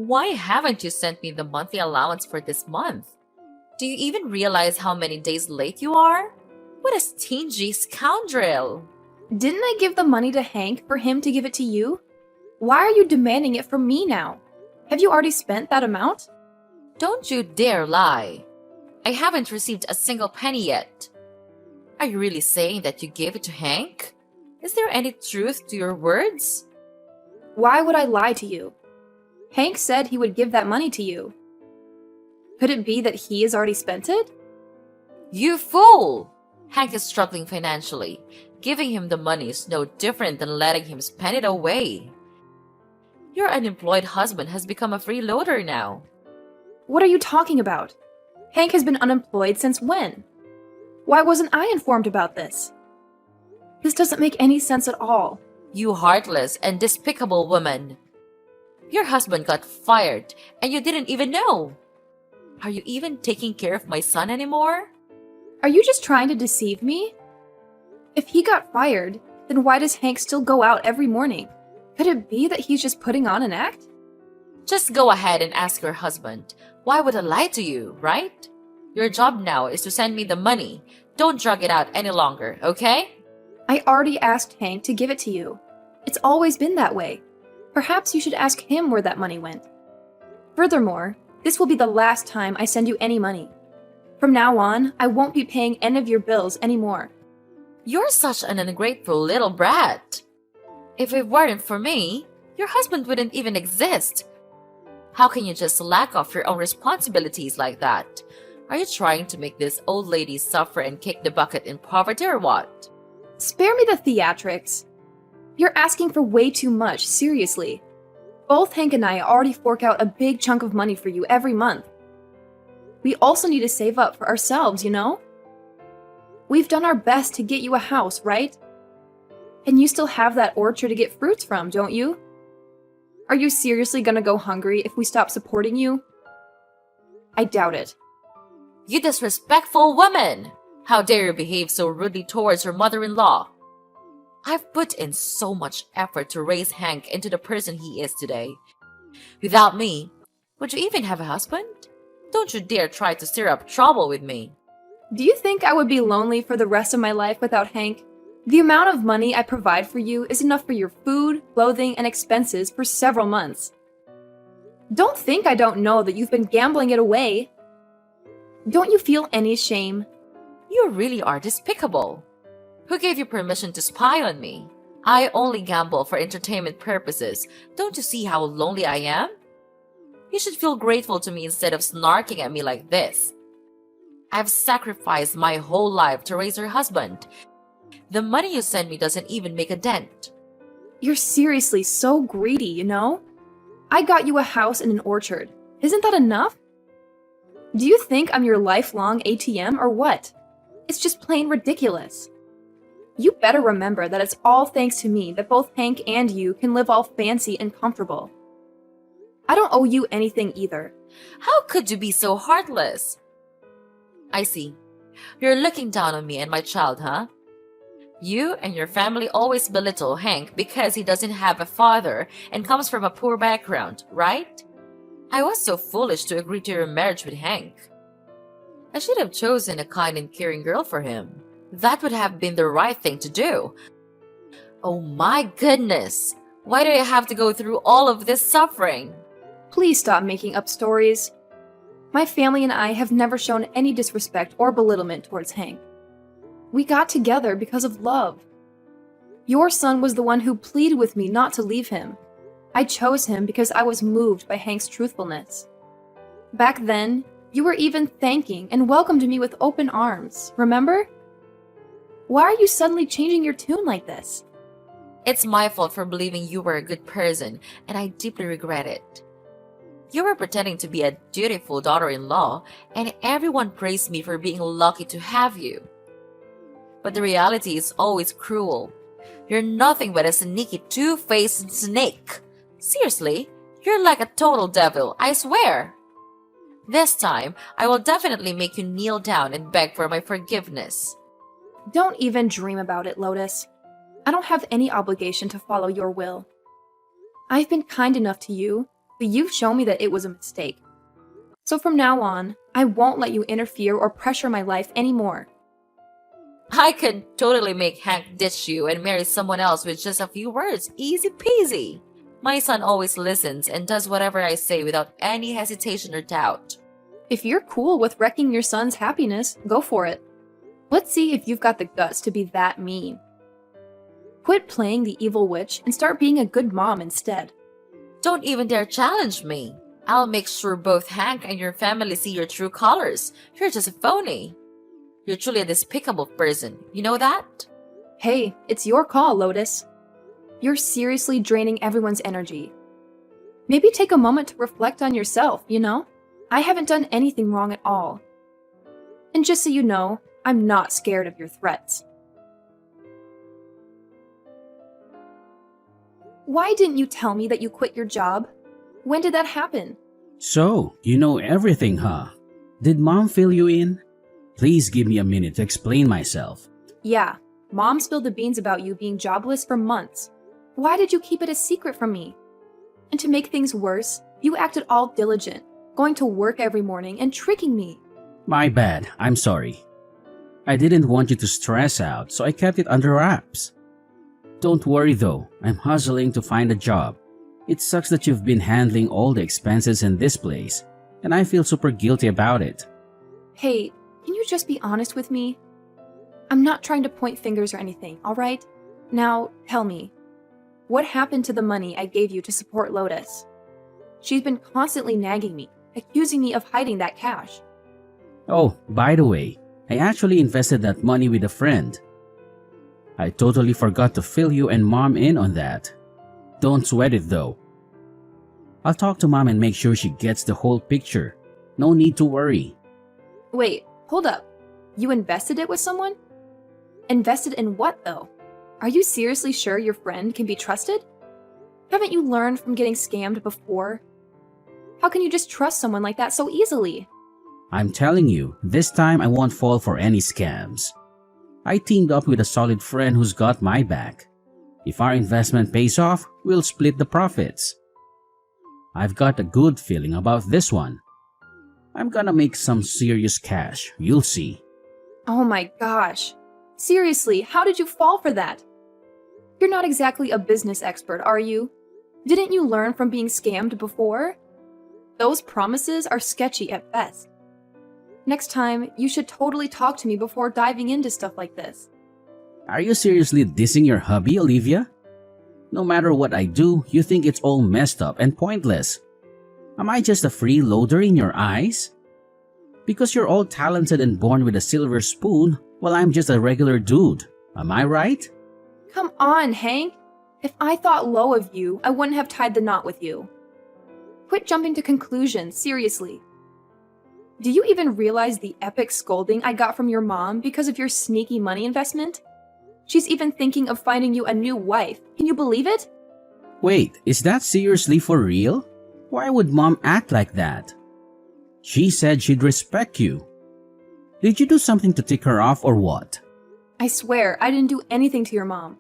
Why haven't you sent me the monthly allowance for this month? Do you even realize how many days late you are? What a stingy scoundrel! Didn't I give the money to Hank for him to give it to you? Why are you demanding it from me now? Have you already spent that amount? Don't you dare lie! I haven't received a single penny yet. Are you really saying that you gave it to Hank? Is there any truth to your words? Why would I lie to you? Hank said he would give that money to you. Could it be that he has already spent it? You fool! Hank is struggling financially. Giving him the money is no different than letting him spend it away. Your unemployed husband has become a freeloader now. What are you talking about? Hank has been unemployed since when? Why wasn't I informed about this? This doesn't make any sense at all. You heartless and despicable woman. Your husband got fired and you didn't even know. Are you even taking care of my son anymore? Are you just trying to deceive me? If he got fired, then why does Hank still go out every morning? Could it be that he's just putting on an act? Just go ahead and ask your husband. Why would I lie to you, right? Your job now is to send me the money. Don't drag it out any longer, okay? I already asked Hank to give it to you. It's always been that way. Perhaps you should ask him where that money went. Furthermore, this will be the last time I send you any money. From now on, I won't be paying any of your bills anymore. You're such an ungrateful little brat. If it weren't for me, your husband wouldn't even exist. How can you just lack off your own responsibilities like that? Are you trying to make this old lady suffer and kick the bucket in poverty or what? Spare me the theatrics. You're asking for way too much, seriously. Both Hank and I already fork out a big chunk of money for you every month. We also need to save up for ourselves, you know? We've done our best to get you a house, right? And you still have that orchard to get fruits from, don't you? Are you seriously gonna go hungry if we stop supporting you? I doubt it. You disrespectful woman! How dare you behave so rudely towards your mother-in-law? I've put in so much effort to raise Hank into the person he is today. Without me, would you even have a husband? Don't you dare try to stir up trouble with me. Do you think I would be lonely for the rest of my life without Hank? The amount of money I provide for you is enough for your food, clothing, and expenses for several months. Don't think I don't know that you've been gambling it away. Don't you feel any shame? You really are despicable. Who gave you permission to spy on me? I only gamble for entertainment purposes. Don't you see how lonely I am? You should feel grateful to me instead of snarking at me like this. I've sacrificed my whole life to raise your husband. The money you send me doesn't even make a dent. You're seriously so greedy, you know? I got you a house and an orchard. Isn't that enough? Do you think I'm your lifelong ATM or what? It's just plain ridiculous. You better remember that it's all thanks to me that both Hank and you can live all fancy and comfortable. I don't owe you anything either. How could you be so heartless? I see. You're looking down on me and my child, huh? You and your family always belittle Hank because he doesn't have a father and comes from a poor background, right? I was so foolish to agree to your marriage with Hank. I should have chosen a kind and caring girl for him. That would have been the right thing to do. Oh my goodness! Why do I have to go through all of this suffering? Please stop making up stories. My family and I have never shown any disrespect or belittlement towards Hank. We got together because of love. Your son was the one who pleaded with me not to leave him. I chose him because I was moved by Hank's truthfulness. Back then, you were even thanking and welcomed me with open arms, remember? Why are you suddenly changing your tune like this? It's my fault for believing you were a good person, and I deeply regret it. You were pretending to be a dutiful daughter-in-law, and everyone praised me for being lucky to have you. But the reality is always cruel. You're nothing but a sneaky, two-faced snake. Seriously, you're like a total devil, I swear. This time, I will definitely make you kneel down and beg for my forgiveness. Don't even dream about it, Lotus. I don't have any obligation to follow your will. I've been kind enough to you, but you've shown me that it was a mistake. So from now on, I won't let you interfere or pressure my life anymore. I can totally make Hank ditch you and marry someone else with just a few words. Easy peasy. My son always listens and does whatever I say without any hesitation or doubt. If you're cool with wrecking your son's happiness, go for it. Let's see if you've got the guts to be that mean. Quit playing the evil witch and start being a good mom instead. Don't even dare challenge me. I'll make sure both Hank and your family see your true colors. You're just a phony. You're truly a despicable person. You know that? Hey, it's your call, Lotus. You're seriously draining everyone's energy. Maybe take a moment to reflect on yourself, you know? I haven't done anything wrong at all. And just so you know, I'm not scared of your threats. Why didn't you tell me that you quit your job? When did that happen? So, you know everything, huh? Did Mom fill you in? Please give me a minute to explain myself. Yeah, Mom spilled the beans about you being jobless for months. Why did you keep it a secret from me? And to make things worse, you acted all diligent, going to work every morning and tricking me. My bad, I'm sorry. I didn't want you to stress out, so I kept it under wraps. Don't worry though, I'm hustling to find a job. It sucks that you've been handling all the expenses in this place, and I feel super guilty about it. Hey, can you just be honest with me? I'm not trying to point fingers or anything, alright? Now, tell me, what happened to the money I gave you to support Lotus? She's been constantly nagging me, accusing me of hiding that cash. Oh, by the way, I actually invested that money with a friend. I totally forgot to fill you and Mom in on that. Don't sweat it though. I'll talk to Mom and make sure she gets the whole picture. No need to worry. Wait, hold up. You invested it with someone? Invested in what, though? Are you seriously sure your friend can be trusted? Haven't you learned from getting scammed before? How can you just trust someone like that so easily? I'm telling you, this time I won't fall for any scams. I teamed up with a solid friend who's got my back. If our investment pays off, we'll split the profits. I've got a good feeling about this one. I'm gonna make some serious cash, you'll see. Oh my gosh. Seriously, how did you fall for that? You're not exactly a business expert, are you? Didn't you learn from being scammed before? Those promises are sketchy at best. Next time, you should totally talk to me before diving into stuff like this. Are you seriously dissing your hubby, Olivia? No matter what I do, you think it's all messed up and pointless. Am I just a freeloader in your eyes? Because you're all talented and born with a silver spoon, while I'm just a regular dude. Am I right? Come on, Hank. If I thought low of you, I wouldn't have tied the knot with you. Quit jumping to conclusions, seriously. Do you even realize the epic scolding I got from your mom because of your sneaky money investment? She's even thinking of finding you a new wife. Can you believe it? Wait, is that seriously for real? Why would Mom act like that? She said she'd respect you. Did you do something to tick her off or what? I swear, I didn't do anything to your mom.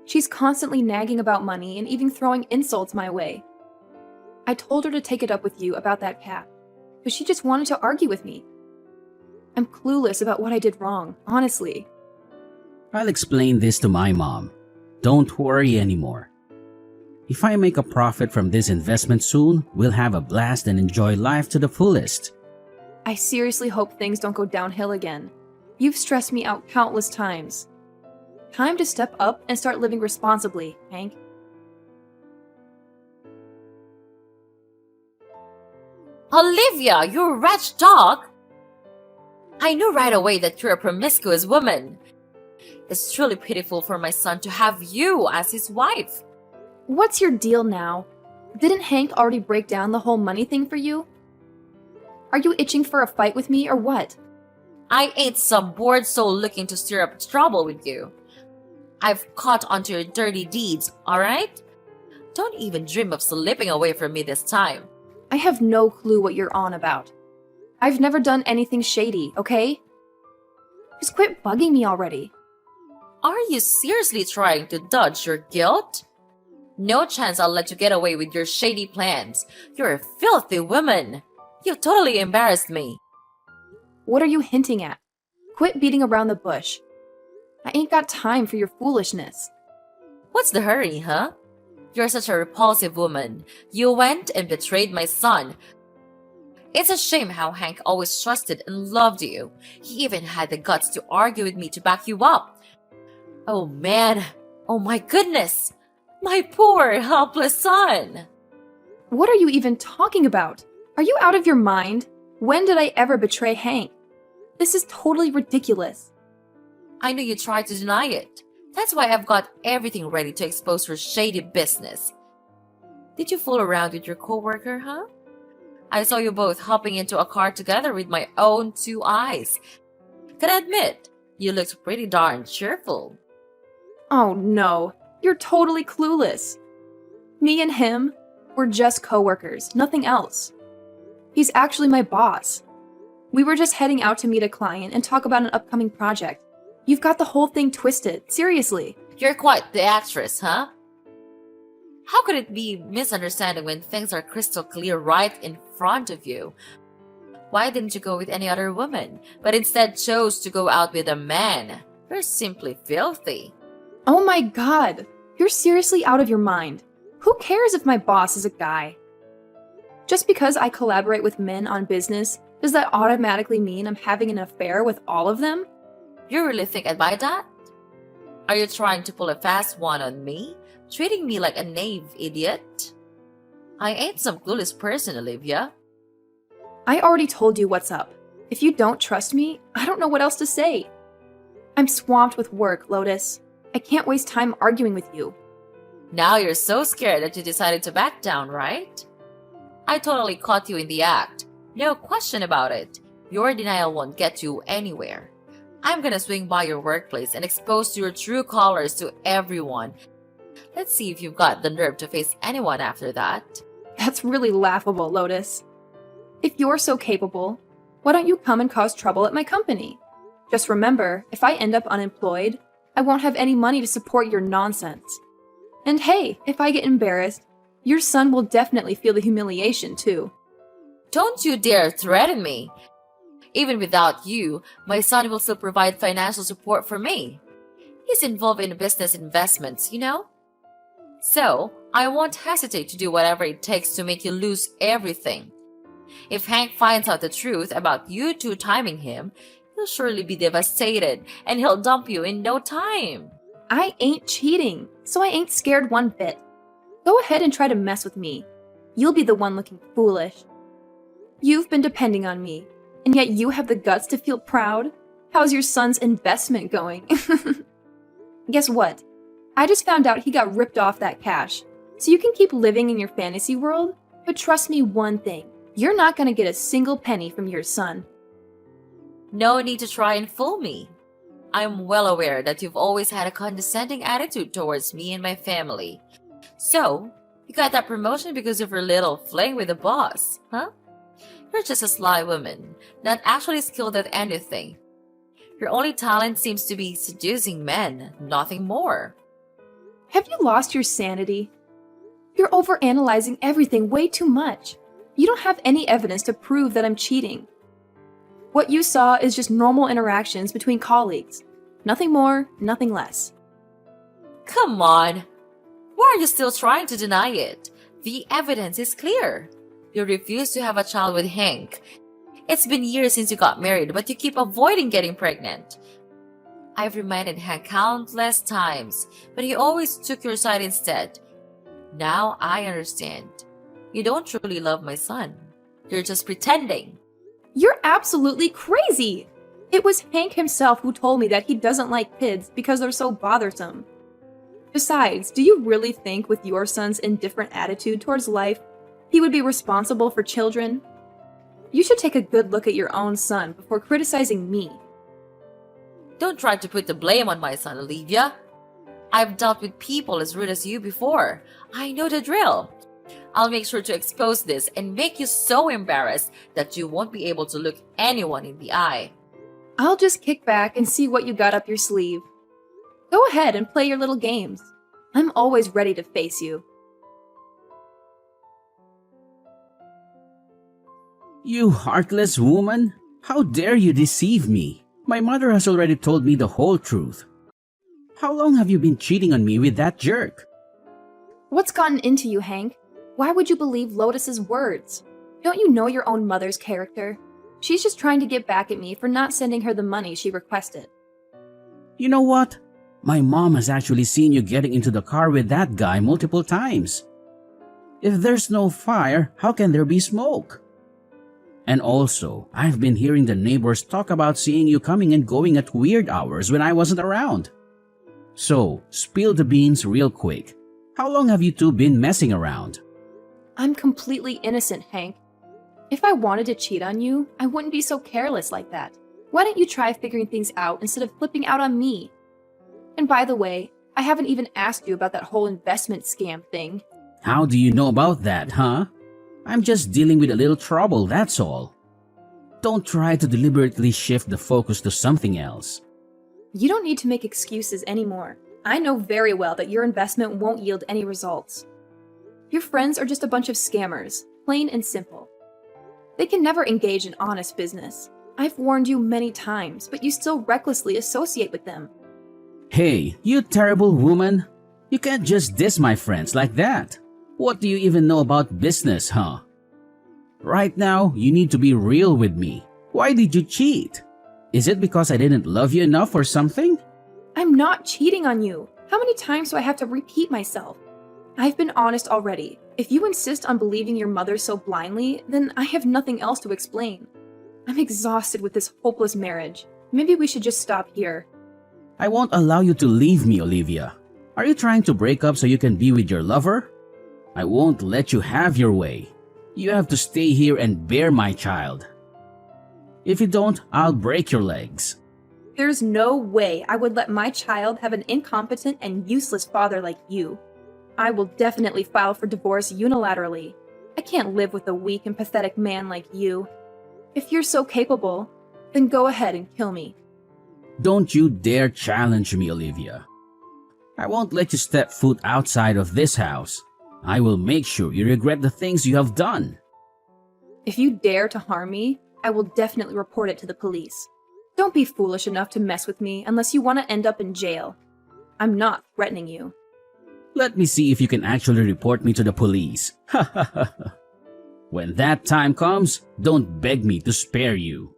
She's constantly nagging about money and even throwing insults my way. I told her to take it up with you about that cat, but she just wanted to argue with me. I'm clueless about what I did wrong, honestly. I'll explain this to my mom. Don't worry anymore. If I make a profit from this investment soon, we'll have a blast and enjoy life to the fullest. I seriously hope things don't go downhill again. You've stressed me out countless times. Time to step up and start living responsibly, Hank. Olivia, you wretched dog! I knew right away that you're a promiscuous woman. It's truly pitiful for my son to have you as his wife. What's your deal now? Didn't Hank already break down the whole money thing for you? Are you itching for a fight with me or what? I ain't some bored soul looking to stir up trouble with you. I've caught onto your dirty deeds, alright? Don't even dream of slipping away from me this time. I have no clue what you're on about. I've never done anything shady, okay? Just quit bugging me already. Are you seriously trying to dodge your guilt? No chance I'll let you get away with your shady plans. You're a filthy woman. You totally embarrassed me. What are you hinting at? Quit beating around the bush. I ain't got time for your foolishness. What's the hurry, huh? You're such a repulsive woman. You went and betrayed my son. It's a shame how Hank always trusted and loved you. He even had the guts to argue with me to back you up. Oh man, oh my goodness, my poor helpless son. What are you even talking about? Are you out of your mind? When did I ever betray Hank? This is totally ridiculous. I know you tried to deny it. That's why I've got everything ready to expose your shady business. Did you fool around with your coworker, huh? I saw you both hopping into a car together with my own two eyes. Can admit, you looked pretty darn cheerful. Oh no, you're totally clueless. Me and him, we're just coworkers, nothing else. He's actually my boss. We were just heading out to meet a client and talk about an upcoming project. You've got the whole thing twisted, seriously. You're quite the actress, huh? How could it be misunderstanding when things are crystal clear right in front of you? Why didn't you go with any other woman, but instead chose to go out with a man? You're simply filthy. Oh my god, you're seriously out of your mind. Who cares if my boss is a guy? Just because I collaborate with men on business, does that automatically mean I'm having an affair with all of them? You really think I'd buy that? Are you trying to pull a fast one on me? Treating me like a naive idiot? I ain't some clueless person, Olivia. I already told you what's up. If you don't trust me, I don't know what else to say. I'm swamped with work, Lotus. I can't waste time arguing with you. Now you're so scared that you decided to back down, right? I totally caught you in the act. No question about it. Your denial won't get you anywhere. I'm gonna swing by your workplace and expose your true colors to everyone. Let's see if you've got the nerve to face anyone after that. That's really laughable, Lotus. If you're so capable, why don't you come and cause trouble at my company? Just remember, if I end up unemployed, I won't have any money to support your nonsense. And hey, if I get embarrassed, your son will definitely feel the humiliation too. Don't you dare threaten me. Even without you, my son will still provide financial support for me. He's involved in business investments, you know? So, I won't hesitate to do whatever it takes to make you lose everything. If Hank finds out the truth about you two timing him, he'll surely be devastated and he'll dump you in no time. I ain't cheating, so I ain't scared one bit. Go ahead and try to mess with me. You'll be the one looking foolish. You've been depending on me, and yet you have the guts to feel proud? How's your son's investment going? Guess what? I just found out he got ripped off that cash. So you can keep living in your fantasy world, but trust me one thing. You're not gonna get a single penny from your son. No need to try and fool me. I'm well aware that you've always had a condescending attitude towards me and my family. So, you got that promotion because of your little fling with the boss, huh? You're just a sly woman, not actually skilled at anything. Your only talent seems to be seducing men, nothing more. Have you lost your sanity? You're overanalyzing everything way too much. You don't have any evidence to prove that I'm cheating. What you saw is just normal interactions between colleagues. Nothing more, nothing less. Come on! Why are you still trying to deny it? The evidence is clear. You refuse to have a child with Hank. It's been years since you got married, but you keep avoiding getting pregnant. I've reminded Hank countless times, but he always took your side instead. Now I understand. You don't truly love my son. You're just pretending. You're absolutely crazy! It was Hank himself who told me that he doesn't like kids because they're so bothersome. Besides, do you really think with your son's indifferent attitude towards life, he would be responsible for children? You should take a good look at your own son before criticizing me. Don't try to put the blame on my son, Olivia. I've dealt with people as rude as you before. I know the drill. I'll make sure to expose this and make you so embarrassed that you won't be able to look anyone in the eye. I'll just kick back and see what you got up your sleeve. Go ahead and play your little games. I'm always ready to face you. You heartless woman! How dare you deceive me? My mother has already told me the whole truth. How long have you been cheating on me with that jerk? What's gotten into you, Hank? Why would you believe Lotus's words? Don't you know your own mother's character? She's just trying to get back at me for not sending her the money she requested. You know what? My mom has actually seen you getting into the car with that guy multiple times. If there's no fire, how can there be smoke? And also, I've been hearing the neighbors talk about seeing you coming and going at weird hours when I wasn't around. So, spill the beans real quick. How long have you two been messing around? I'm completely innocent, Hank. If I wanted to cheat on you, I wouldn't be so careless like that. Why don't you try figuring things out instead of flipping out on me? And by the way, I haven't even asked you about that whole investment scam thing. How do you know about that, huh? I'm just dealing with a little trouble, that's all. Don't try to deliberately shift the focus to something else. You don't need to make excuses anymore. I know very well that your investment won't yield any results. Your friends are just a bunch of scammers, plain and simple. They can never engage in honest business. I've warned you many times, but you still recklessly associate with them. Hey, you terrible woman! You can't just diss my friends like that. What do you even know about business, huh? Right now, you need to be real with me. Why did you cheat? Is it because I didn't love you enough or something? I'm not cheating on you. How many times do I have to repeat myself? I've been honest already. If you insist on believing your mother so blindly, then I have nothing else to explain. I'm exhausted with this hopeless marriage. Maybe we should just stop here. I won't allow you to leave me, Olivia. Are you trying to break up so you can be with your lover? I won't let you have your way. You have to stay here and bear my child. If you don't, I'll break your legs. There's no way I would let my child have an incompetent and useless father like you. I will definitely file for divorce unilaterally. I can't live with a weak and pathetic man like you. If you're so capable, then go ahead and kill me. Don't you dare challenge me, Olivia. I won't let you step foot outside of this house. I will make sure you regret the things you have done. If you dare to harm me, I will definitely report it to the police. Don't be foolish enough to mess with me unless you want to end up in jail. I'm not threatening you. Let me see if you can actually report me to the police. When that time comes, don't beg me to spare you.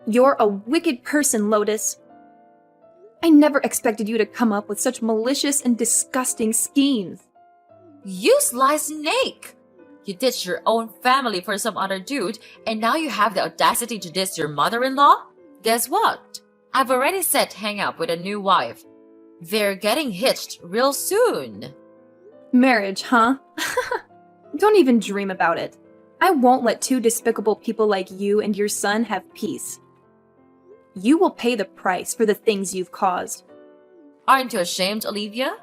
You're a wicked person, Lotus. I never expected you to come up with such malicious and disgusting schemes. You sly snake! You ditched your own family for some other dude, and now you have the audacity to diss your mother-in-law? Guess what? I've already set Hang up with a new wife. They're getting hitched real soon. Marriage, huh? Don't even dream about it. I won't let two despicable people like you and your son have peace. You will pay the price for the things you've caused. Aren't you ashamed, Olivia?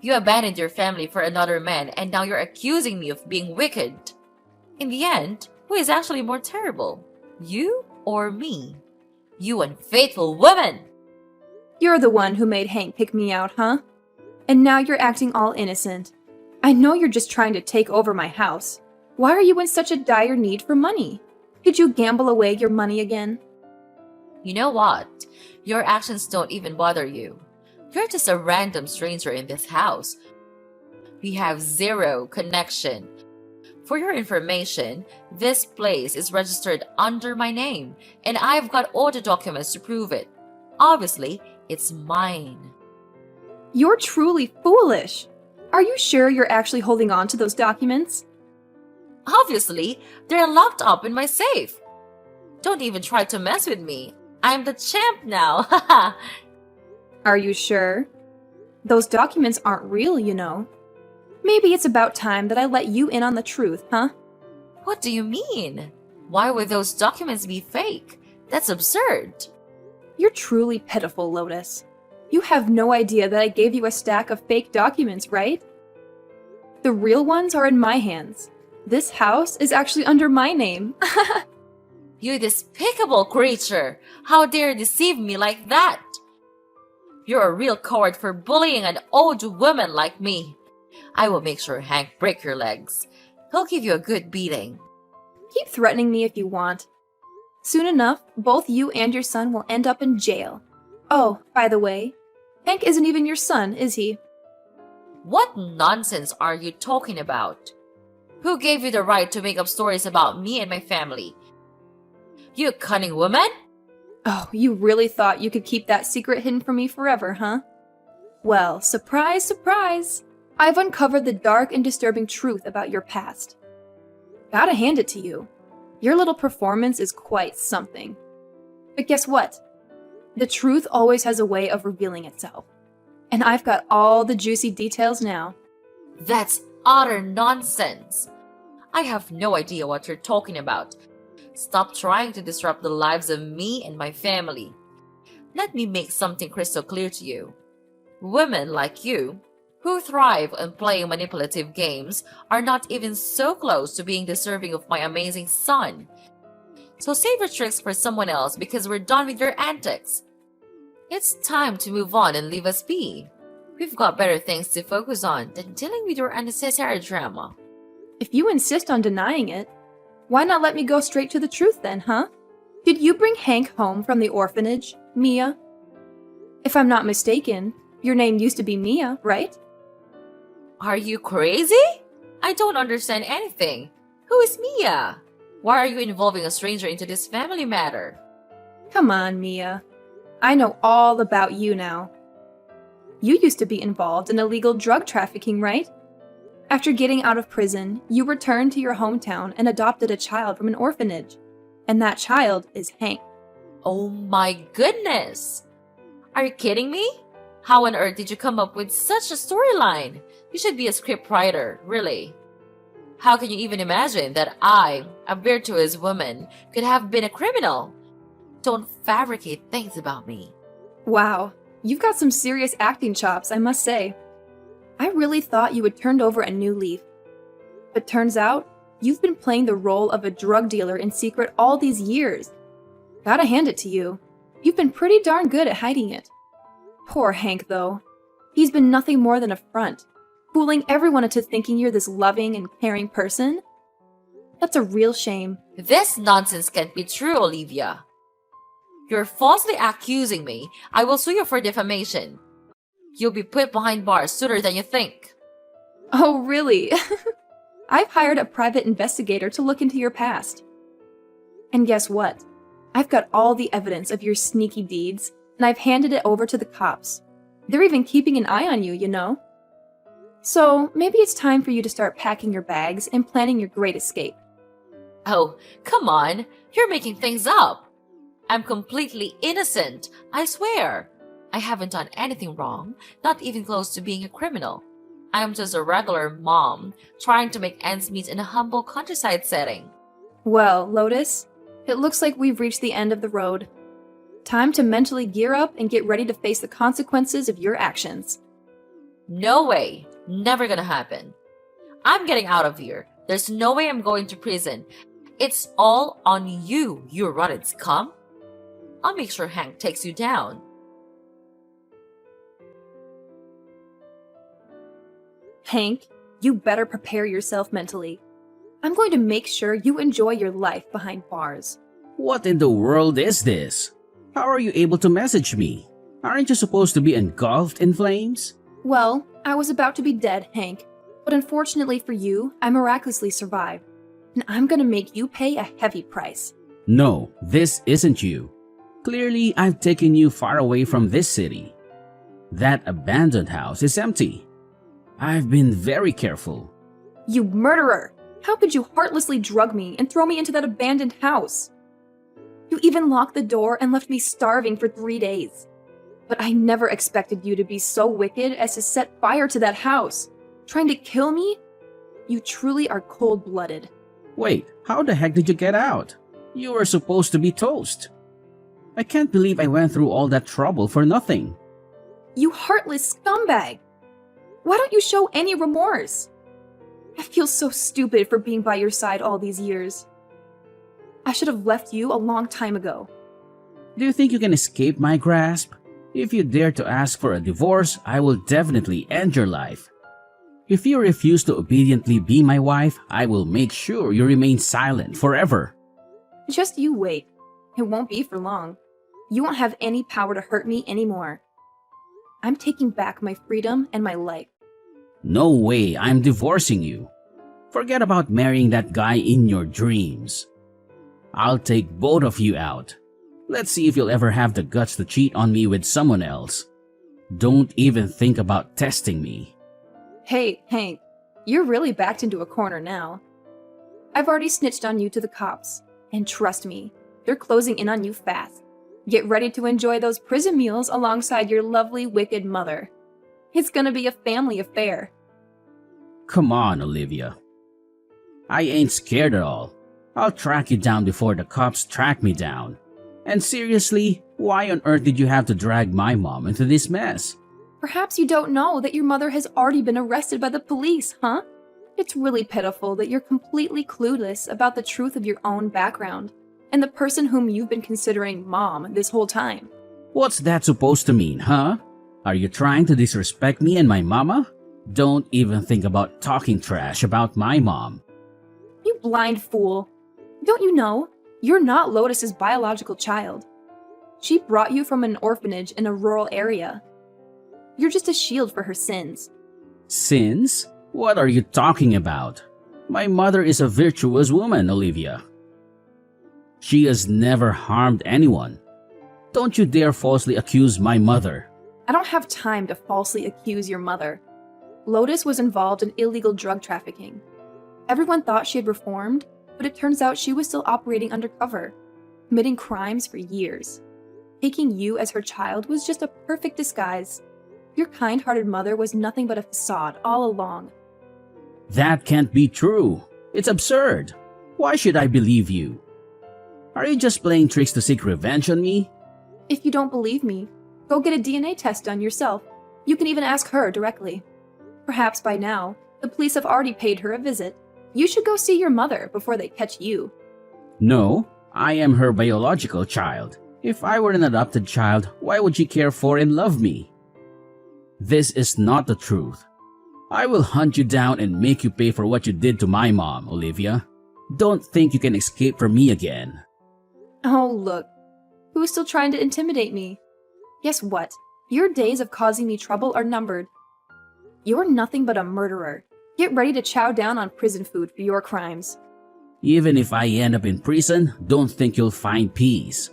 You abandoned your family for another man, and now you're accusing me of being wicked. In the end, who is actually more terrible? You or me? You unfaithful woman! You're the one who made Hank kick me out, huh? And now you're acting all innocent. I know you're just trying to take over my house. Why are you in such a dire need for money? Did you gamble away your money again? You know what? Your actions don't even bother you. You're just a random stranger in this house. We have zero connection. For your information, this place is registered under my name, and I've got all the documents to prove it. Obviously, it's mine. You're truly foolish. Are you sure you're actually holding on to those documents? Obviously, they're locked up in my safe. Don't even try to mess with me. I'm the champ now, haha. Are you sure? Those documents aren't real, you know. Maybe it's about time that I let you in on the truth, huh? What do you mean? Why would those documents be fake? That's absurd. You're truly pitiful, Lotus. You have no idea that I gave you a stack of fake documents, right? The real ones are in my hands. This house is actually under my name. You despicable creature! How dare you deceive me like that? You're a real coward for bullying an old woman like me. I will make sure Hank break your legs. He'll give you a good beating. Keep threatening me if you want. Soon enough, both you and your son will end up in jail. Oh, by the way, Hank isn't even your son, is he? What nonsense are you talking about? Who gave you the right to make up stories about me and my family? You cunning woman? Oh, you really thought you could keep that secret hidden from me forever, huh? Well, surprise, surprise! I've uncovered the dark and disturbing truth about your past. Gotta hand it to you. Your little performance is quite something. But guess what? The truth always has a way of revealing itself. And I've got all the juicy details now. That's utter nonsense. I have no idea what you're talking about. Stop trying to disrupt the lives of me and my family. Let me make something crystal clear to you. Women like you, who thrive on playing manipulative games, are not even so close to being deserving of my amazing son. So save your tricks for someone else because we're done with your antics. It's time to move on and leave us be. We've got better things to focus on than dealing with your unnecessary drama. If you insist on denying it, why not let me go straight to the truth then, huh? Did you bring Hank home from the orphanage, Mia? If I'm not mistaken, your name used to be Mia, right? Are you crazy? I don't understand anything. Who is Mia? Why are you involving a stranger into this family matter? Come on, Mia. I know all about you now. You used to be involved in illegal drug trafficking, right? After getting out of prison, you returned to your hometown and adopted a child from an orphanage. And that child is Hank. Oh my goodness! Are you kidding me? How on earth did you come up with such a storyline? You should be a scriptwriter, really. How can you even imagine that I, a virtuous woman, could have been a criminal? Don't fabricate things about me. Wow, you've got some serious acting chops, I must say. I really thought you had turned over a new leaf. But turns out, you've been playing the role of a drug dealer in secret all these years. Gotta hand it to you. You've been pretty darn good at hiding it. Poor Hank, though. He's been nothing more than a front, fooling everyone into thinking you're this loving and caring person. That's a real shame. This nonsense can't be true, Olivia. You're falsely accusing me. I will sue you for defamation. You'll be put behind bars sooner than you think. Oh, really? I've hired a private investigator to look into your past. And guess what? I've got all the evidence of your sneaky deeds, and I've handed it over to the cops. They're even keeping an eye on you, you know? So maybe it's time for you to start packing your bags and planning your great escape. Oh, come on. You're making things up. I'm completely innocent, I swear. I haven't done anything wrong, not even close to being a criminal. I am just a regular mom, trying to make ends meet in a humble countryside setting. Well, Lotus, it looks like we've reached the end of the road. Time to mentally gear up and get ready to face the consequences of your actions. No way. Never gonna happen. I'm getting out of here. There's no way I'm going to prison. It's all on you, you rotten scum. I'll make sure Hank takes you down. Hank, you better prepare yourself mentally. I'm going to make sure you enjoy your life behind bars. What in the world is this? How are you able to message me? Aren't you supposed to be engulfed in flames? Well, I was about to be dead, Hank, but unfortunately for you, I miraculously survived. And I'm gonna make you pay a heavy price. No, this isn't you. Clearly, I've taken you far away from this city. That abandoned house is empty. I've been very careful. You murderer! How could you heartlessly drug me and throw me into that abandoned house? You even locked the door and left me starving for 3 days. But I never expected you to be so wicked as to set fire to that house. Trying to kill me? You truly are cold-blooded. Wait, how the heck did you get out? You were supposed to be toast. I can't believe I went through all that trouble for nothing. You heartless scumbag! Why don't you show any remorse? I feel so stupid for being by your side all these years. I should have left you a long time ago. Do you think you can escape my grasp? If you dare to ask for a divorce, I will definitely end your life. If you refuse to obediently be my wife, I will make sure you remain silent forever. Just you wait. It won't be for long. You won't have any power to hurt me anymore. I'm taking back my freedom and my life. No way, I'm divorcing you. Forget about marrying that guy in your dreams. I'll take both of you out. Let's see if you'll ever have the guts to cheat on me with someone else. Don't even think about testing me. Hey, Hank, you're really backed into a corner now. I've already snitched on you to the cops, and trust me, they're closing in on you fast. Get ready to enjoy those prison meals alongside your lovely, wicked mother. It's gonna be a family affair. Come on, Olivia. I ain't scared at all. I'll track you down before the cops track me down. And seriously, why on earth did you have to drag my mom into this mess? Perhaps you don't know that your mother has already been arrested by the police, huh? It's really pitiful that you're completely clueless about the truth of your own background and the person whom you've been considering mom this whole time. What's that supposed to mean, huh? Are you trying to disrespect me and my mama? Don't even think about talking trash about my mom. You blind fool. Don't you know? You're not Lotus's biological child. She brought you from an orphanage in a rural area. You're just a shield for her sins. Sins? What are you talking about? My mother is a virtuous woman, Olivia. She has never harmed anyone. Don't you dare falsely accuse my mother. I don't have time to falsely accuse your mother. Lotus was involved in illegal drug trafficking. Everyone thought she had reformed, but it turns out she was still operating undercover, committing crimes for years. Taking you as her child was just a perfect disguise. Your kind-hearted mother was nothing but a facade all along. That can't be true. It's absurd. Why should I believe you? Are you just playing tricks to seek revenge on me? If you don't believe me, go get a DNA test done yourself. You can even ask her directly. Perhaps by now, the police have already paid her a visit. You should go see your mother before they catch you. No, I am her biological child. If I were an adopted child, why would she care for and love me? This is not the truth. I will hunt you down and make you pay for what you did to my mom, Olivia. Don't think you can escape from me again. Oh, look. Who's still trying to intimidate me? Guess what? Your days of causing me trouble are numbered. You're nothing but a murderer. Get ready to chow down on prison food for your crimes. Even if I end up in prison, don't think you'll find peace.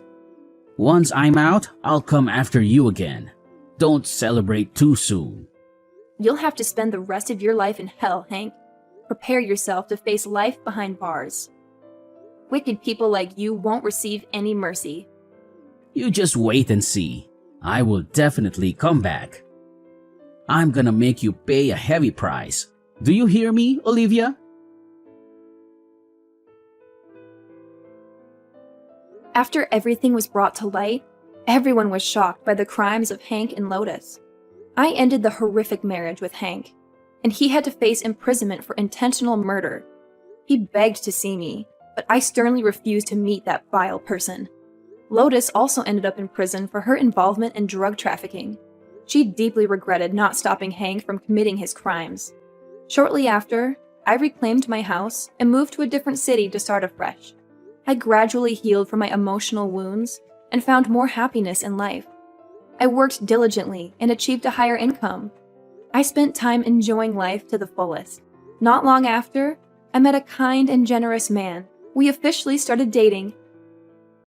Once I'm out, I'll come after you again. Don't celebrate too soon. You'll have to spend the rest of your life in hell, Hank. Prepare yourself to face life behind bars. Wicked people like you won't receive any mercy. You just wait and see. I will definitely come back. I'm gonna make you pay a heavy price. Do you hear me, Olivia? After everything was brought to light, everyone was shocked by the crimes of Hank and Lotus. I ended the horrific marriage with Hank, and he had to face imprisonment for intentional murder. He begged to see me, but I sternly refused to meet that vile person. Lotus also ended up in prison for her involvement in drug trafficking. She deeply regretted not stopping Hank from committing his crimes. Shortly after, I reclaimed my house and moved to a different city to start afresh. I gradually healed from my emotional wounds and found more happiness in life. I worked diligently and achieved a higher income. I spent time enjoying life to the fullest. Not long after, I met a kind and generous man. We officially started dating